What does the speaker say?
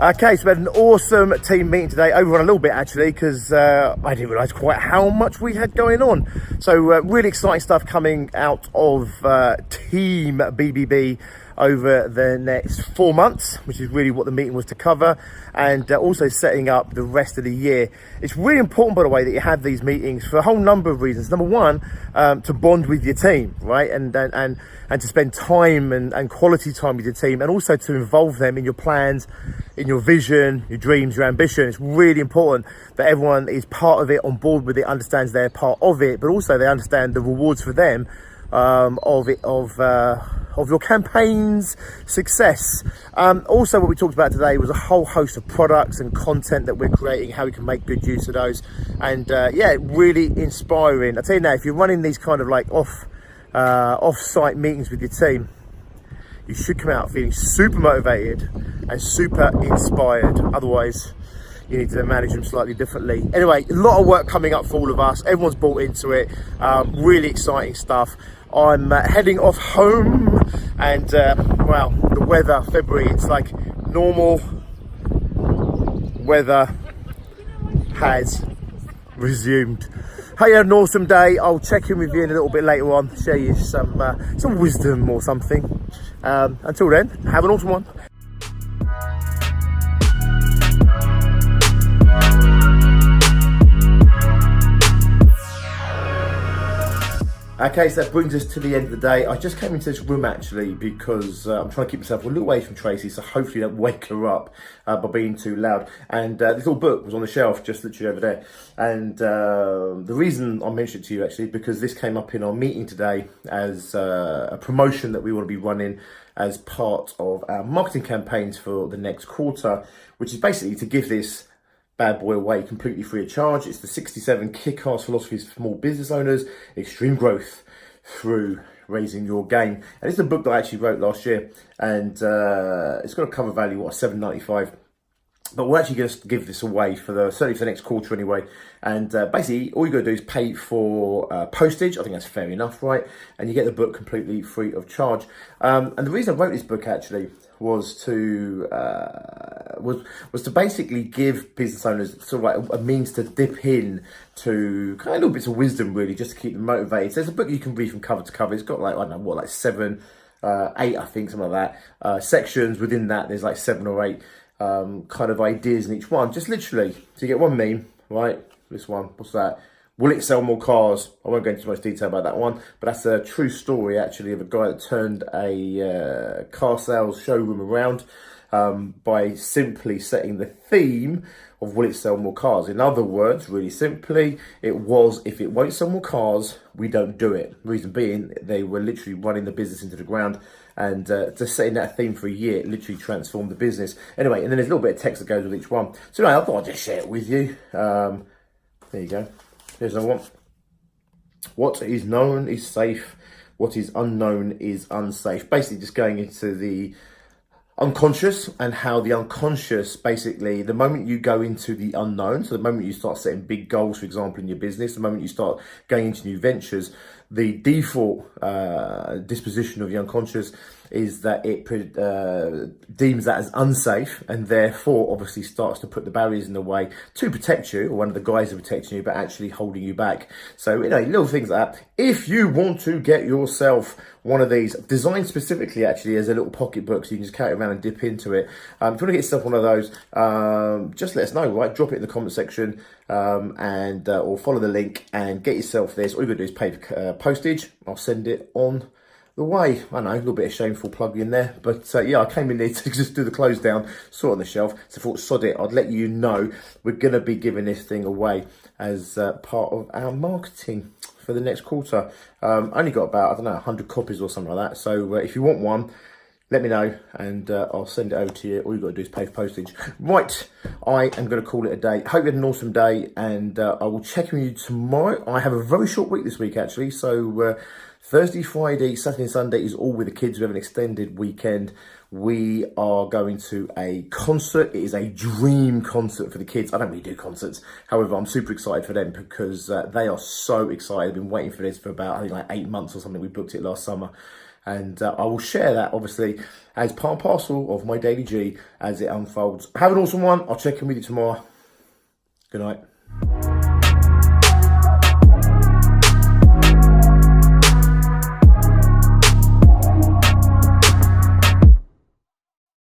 Okay, so we had an awesome team meeting today, overrun a little bit actually, because I didn't realise quite how much we had going on. So really exciting stuff coming out of Team BBB over the next 4 months, which is really what the meeting was to cover, and also setting up the rest of the year. It's really important, by the way, that you have these meetings for a whole number of reasons. Number one, to bond with your team, right? And to spend time and quality time with your team, and also to involve them in your plans, in your vision, your dreams, your ambition. It's really important that everyone is part of it, on board with it, understands they're part of it, but also they understand the rewards for them of your campaign's success. Also, what we talked about today was a whole host of products and content that we're creating, how we can make good use of those, and yeah, really inspiring. I tell you now, if you're running these kind of like off-site meetings with your team, you should come out feeling super motivated and super inspired. Otherwise, you need to manage them slightly differently. Anyway, a lot of work coming up for all of us. Everyone's bought into it. Really exciting stuff. I'm heading off home, and well, the weather, February, it's like normal weather has resumed. Hey, you had an awesome day. I'll check in with you in a little bit later on, share you some wisdom or something. Until then, have an awesome one. Okay, so that brings us to the end of the day. I just came into this room actually because I'm trying to keep myself a little away from Tracy, so hopefully don't wake her up by being too loud. And this little book was on the shelf just literally over there. And the reason I mentioned it to you actually is because this came up in our meeting today as a promotion that we want to be running as part of our marketing campaigns for the next quarter, which is basically to give this bad boy away completely free of charge. It's the 67 Kick-Arse Philosophies for Small Business Owners, Extreme Growth Through Raising Your Game. And it's a book that I actually wrote last year, and it's got a cover value, what, $7.95. But we're actually going to give this away certainly for the next quarter anyway. And basically, all you got to do is pay for postage. I think that's fair enough, right? And you get the book completely free of charge. And the reason I wrote this book actually was to basically give business owners sort of like a means to dip in to kind of little bits of wisdom, really, just to keep them motivated. So there's a book you can read from cover to cover. It's got like, I don't know what, like 7, 8, I think, something like that. Sections within that, there's like 7 or 8 kind of ideas in each one. Just literally, so you get one meme, right? This one, what's that? Will it sell more cars? I won't go into too much detail about that one, but that's a true story actually of a guy that turned a car sales showroom around by simply setting the theme of will it sell more cars. In other words, really simply, it was, if it won't sell more cars, we don't do it. Reason being, they were literally running the business into the ground, and just setting that theme for a year, it literally transformed the business. Anyway, and then there's a little bit of text that goes with each one. So anyway, I thought I'd just share it with you. There you go. Here's another one. What is known is safe. What is unknown is unsafe. Basically just going into the unconscious, and how the unconscious, basically, the moment you go into the unknown, so the moment you start setting big goals, for example, in your business, the moment you start going into new ventures, the default disposition of the unconscious is that it deems that as unsafe, and therefore obviously starts to put the barriers in the way to protect you, or one of the guys are protecting you, but actually holding you back. So, you know, little things like that. If you want to get yourself one of these, designed specifically actually as a little pocket book, so you can just carry it around and dip into it. If you want to get yourself one of those, just let us know, right? Drop it in the comment section, and or follow the link and get yourself this. All you got to do is pay for postage. I'll send it on the way. I know, a little bit of shameful plug in there, but yeah, I came in there to just do the close down, saw it on the shelf, so I thought, sod it, I'd let you know we're going to be giving this thing away as part of our marketing for the next quarter. Only got about, I don't know, 100 copies or something like that, so if you want one, let me know, and I'll send it over to you. All you've got to do is pay for postage. Right, I am going to call it a day. Hope you had an awesome day, and I will check in with you tomorrow. I have a very short week this week, actually, so Thursday, Friday, Saturday and Sunday is all with the kids. We have an extended weekend We are going to a concert. It is a dream concert for the kids. I don't really do concerts. However, I'm super excited for them because they are so excited. I've been waiting for this for about, I think, like 8 months or something. We booked it last summer. And I will share that, obviously, as part and parcel of my Daily G as it unfolds. Have an awesome one. I'll check in with you tomorrow. Good night.